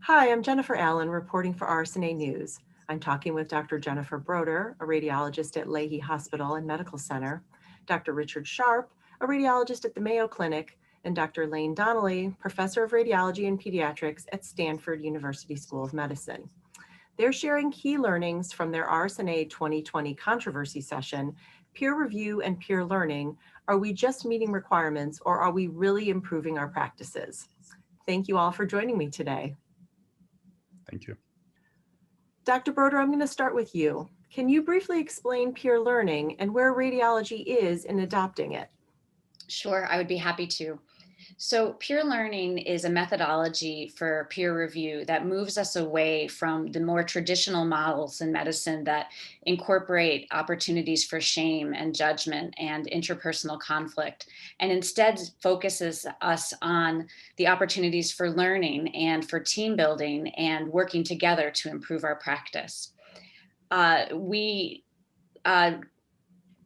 Hi, I'm Jennifer Allen reporting for RSNA News. I'm talking with Dr. Jennifer Broder, a radiologist at Leahy Hospital and Medical Center, Dr. Richard Sharpe, a radiologist at the Mayo Clinic, and Dr. Lane Donnelly, professor of radiology and pediatrics at Stanford University School of Medicine. They're sharing key learnings from their RSNA 2020 controversy session, peer review and peer learning. Are we just meeting requirements or are we really improving our practices? Thank you all for joining me today. Thank you. Dr. Broder, I'm going to start with you. Can you briefly explain peer learning and where radiology is in adopting it? Sure, I would be happy to. So peer learning is a methodology for peer review that moves us away from the more traditional models in medicine that incorporate opportunities for shame and judgment and interpersonal conflict, and instead focuses us on the opportunities for learning and for team building and working together to improve our practice. We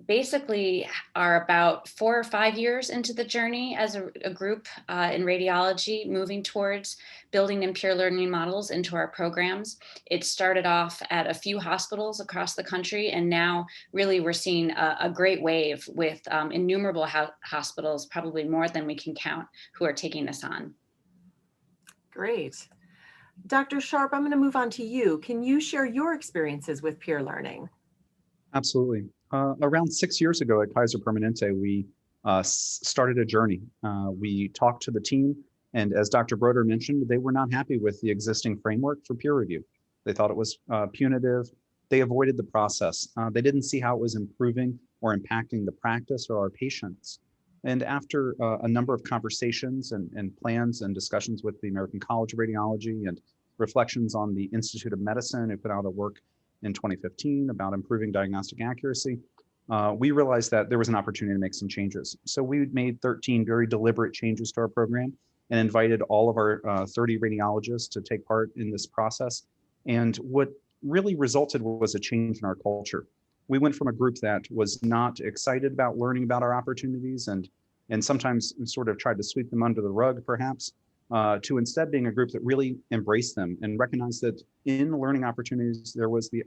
basically are about 4 or 5 years into the journey as a group in radiology, moving towards building in peer learning models into our programs. It started off at a few hospitals across the country, and now really we're seeing a great wave with innumerable hospitals, probably more than we can count, who are taking this on. Great. Dr. Sharpe, I'm going to move on to you. Can you share your experiences with peer learning? Absolutely. Around 6 years ago at Kaiser Permanente, we started a journey. We talked to the team, and as Dr. Broder mentioned, they were not happy with the existing framework for peer review. They thought it was punitive. They avoided the process. They didn't see how it was improving or impacting the practice or our patients. And after a number of conversations and plans and discussions with the American College of Radiology and reflections on the Institute of Medicine, who put out a work in 2015 about improving diagnostic accuracy, we realized that there was an opportunity to make some changes. So we made 13 very deliberate changes to our program and invited all of our 30 radiologists to take part in this process. And what really resulted was a change in our culture. We went from a group that was not excited about learning about our opportunities and sometimes sort of tried to sweep them under the rug, perhaps, to instead being a group that really embraced them and recognized that in learning opportunities, there was the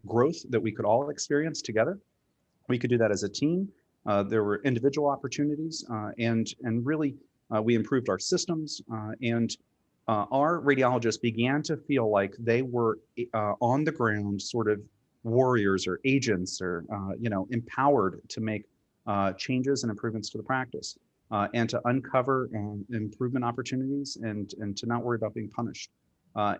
growth that we could all experience together. We could do that as a team. There were individual opportunities, and really we improved our systems, and our radiologists began to feel like they were on the ground, sort of warriors or agents, or empowered to make changes and improvements to the practice. And to uncover improvement opportunities and to not worry about being punished.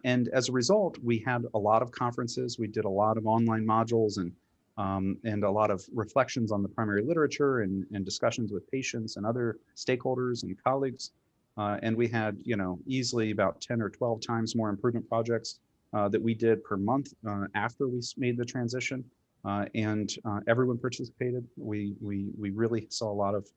And as a result, we had a lot of conferences. We did a lot of online modules and a lot of reflections on the primary literature and discussions with patients and other stakeholders and colleagues. And we had, easily about 10 or 12 times more improvement projects that we did per month after we made the transition. And everyone participated. We really saw a lot of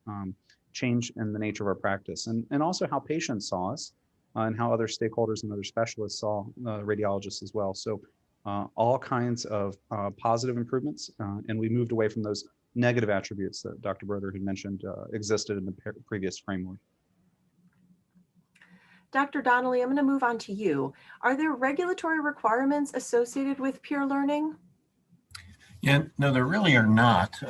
change in the nature of our practice, and also how patients saw us and how other stakeholders and other specialists saw radiologists as well. So all kinds of positive improvements, and we moved away from those negative attributes that Dr. Broder had mentioned existed in the previous framework. Dr. Donnelly, I'm going to move on to you. Are there regulatory requirements associated with peer learning? Yeah, no, there really are not.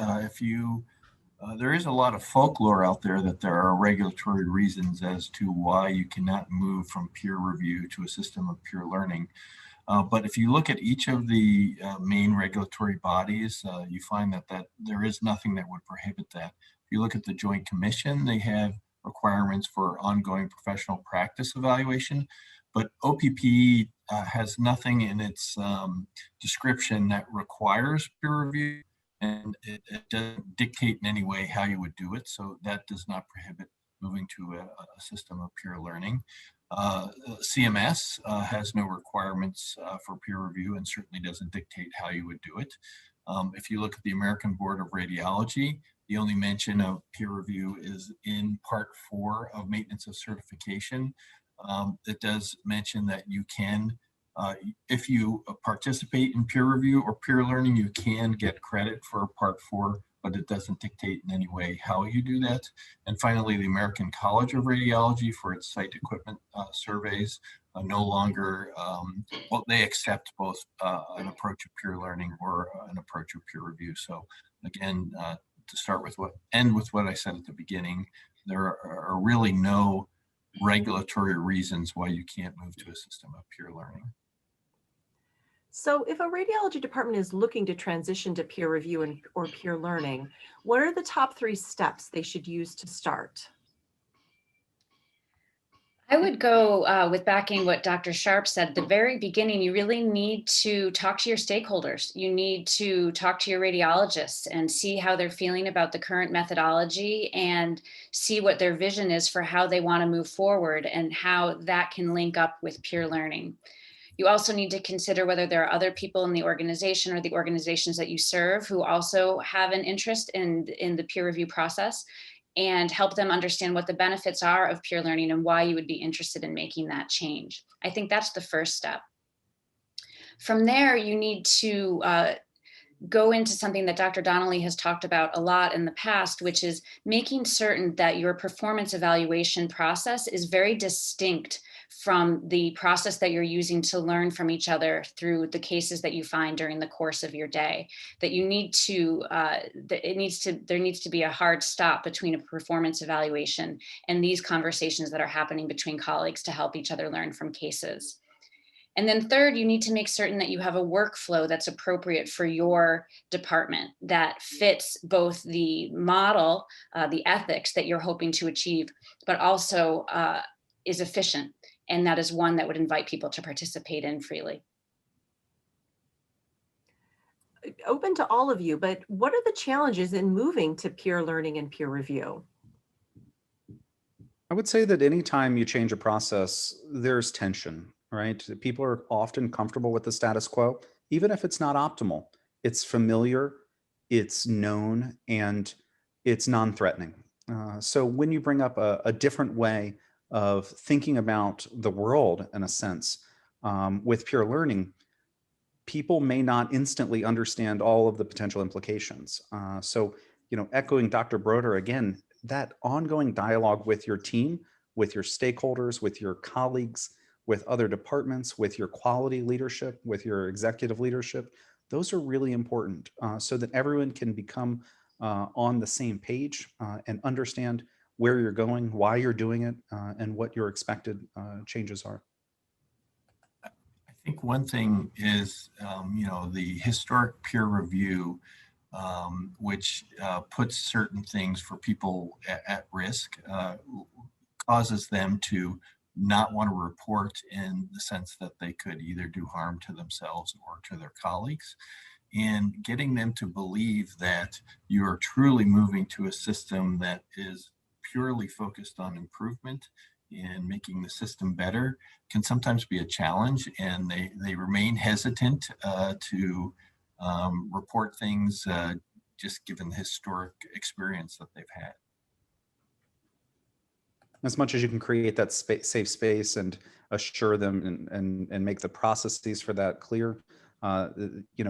There is a lot of folklore out there that there are regulatory reasons as to why you cannot move from peer review to a system of peer learning. But if you look at each of the main regulatory bodies, you find that there is nothing that would prohibit that. If you look at the Joint Commission, they have requirements for ongoing professional practice evaluation, but OPP has nothing in its description that requires peer review, and it doesn't dictate in any way how you would do it. So that does not prohibit moving to a system of peer learning. CMS has no requirements for peer review and certainly doesn't dictate how you would do it. If you look at the American Board of Radiology, the only mention of peer review is in Part 4 of Maintenance of Certification. It does mention that you can, if you participate in peer review or peer learning, you can get credit for Part 4, but it doesn't dictate in any way how you do that. And finally, the American College of Radiology, for its site equipment surveys, no longer, well, they accept both an approach of peer learning or an approach of peer review. So again, to start with end with what I said at the beginning, there are really no regulatory reasons why you can't move to a system of peer learning. So if a radiology department is looking to transition to peer review or peer learning, what are the top 3 steps they should use to start? I would go with backing what Dr. Sharpe said at the very beginning. You really need to talk to your stakeholders. You need to talk to your radiologists and see how they're feeling about the current methodology and see what their vision is for how they want to move forward and how that can link up with peer learning. You also need to consider whether there are other people in the organization or the organizations that you serve who also have an interest in the peer review process, and help them understand what the benefits are of peer learning and why you would be interested in making that change. I think that's the first step. From there, you need to go into something that Dr. Donnelly has talked about a lot in the past, which is making certain that your performance evaluation process is very distinct from the process that you're using to learn from each other through the cases that you find during the course of your day. That you need to, there needs to be a hard stop between a performance evaluation and these conversations that are happening between colleagues to help each other learn from cases. And then third, you need to make certain that you have a workflow that's appropriate for your department that fits both the model, the ethics that you're hoping to achieve, but also is efficient. And that is one that would invite people to participate in freely. Open to all of you, but what are the challenges in moving to peer learning and peer review? I would say that anytime you change a process, there's tension, right? People are often comfortable with the status quo, even if it's not optimal. It's familiar, it's known, and it's non-threatening. So when you bring up a different way of thinking about the world, in a sense, with peer learning, people may not instantly understand all of the potential implications. So, echoing Dr. Broder again, that ongoing dialogue with your team, with your stakeholders, with your colleagues, with other departments, with your quality leadership, with your executive leadership, those are really important so that everyone can become on the same page and understand where you're going, why you're doing it, and what your expected changes are. I think one thing is, the historic peer review, which puts certain things for people at risk, causes them to not want to report in the sense that they could either do harm to themselves or to their colleagues. And getting them to believe that you are truly moving to a system that is purely focused on improvement and making the system better can sometimes be a challenge, and they remain hesitant to report things just given the historic experience that they've had. As much as you can create that safe space and assure them and make the processes for that clear,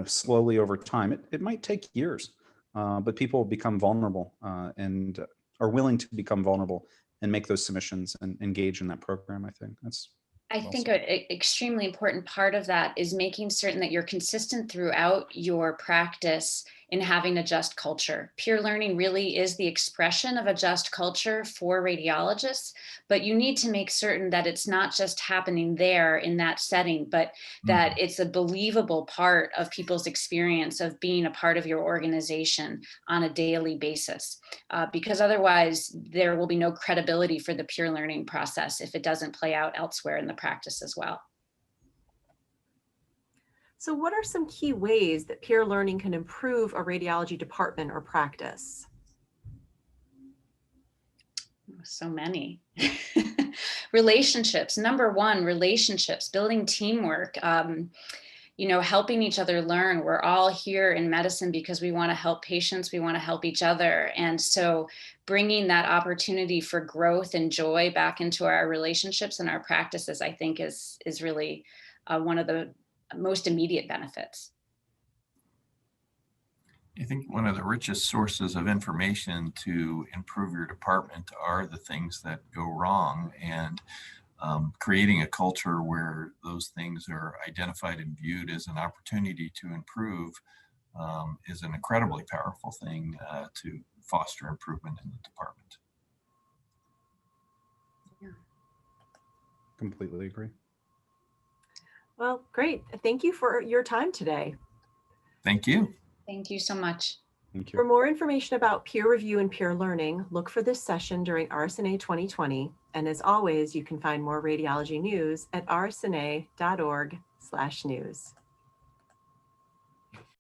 slowly over time, it might take years, but people become vulnerable and are willing to become vulnerable and make those submissions and engage in that program. I think that's I think an extremely important part of that is making certain that you're consistent throughout your practice in having a just culture. Peer learning really is the expression of a just culture for radiologists, but you need to make certain that it's not just happening there in that setting, but that it's a believable part of people's experience of being a part of your organization on a daily basis. Because otherwise there will be no credibility for the peer learning process if it doesn't play out elsewhere in the practice as well. So what are some key ways that peer learning can improve a radiology department or practice? So many. Relationships. Number one, relationships, building teamwork, helping each other learn. We're all here in medicine because we want to help patients, we want to help each other. And so bringing that opportunity for growth and joy back into our relationships and our practices, I think is really one of the most immediate benefits. I think one of the richest sources of information to improve your department are the things that go wrong. And creating a culture where those things are identified and viewed as an opportunity to improve is an incredibly powerful thing to foster improvement in the department. Completely agree. Well, great. Thank you for your time today. Thank you. Thank you so much. Thank For you. more information about peer review and peer learning, look for this session during RSNA 2020. And as always, you can find more radiology news at rsna.org/news.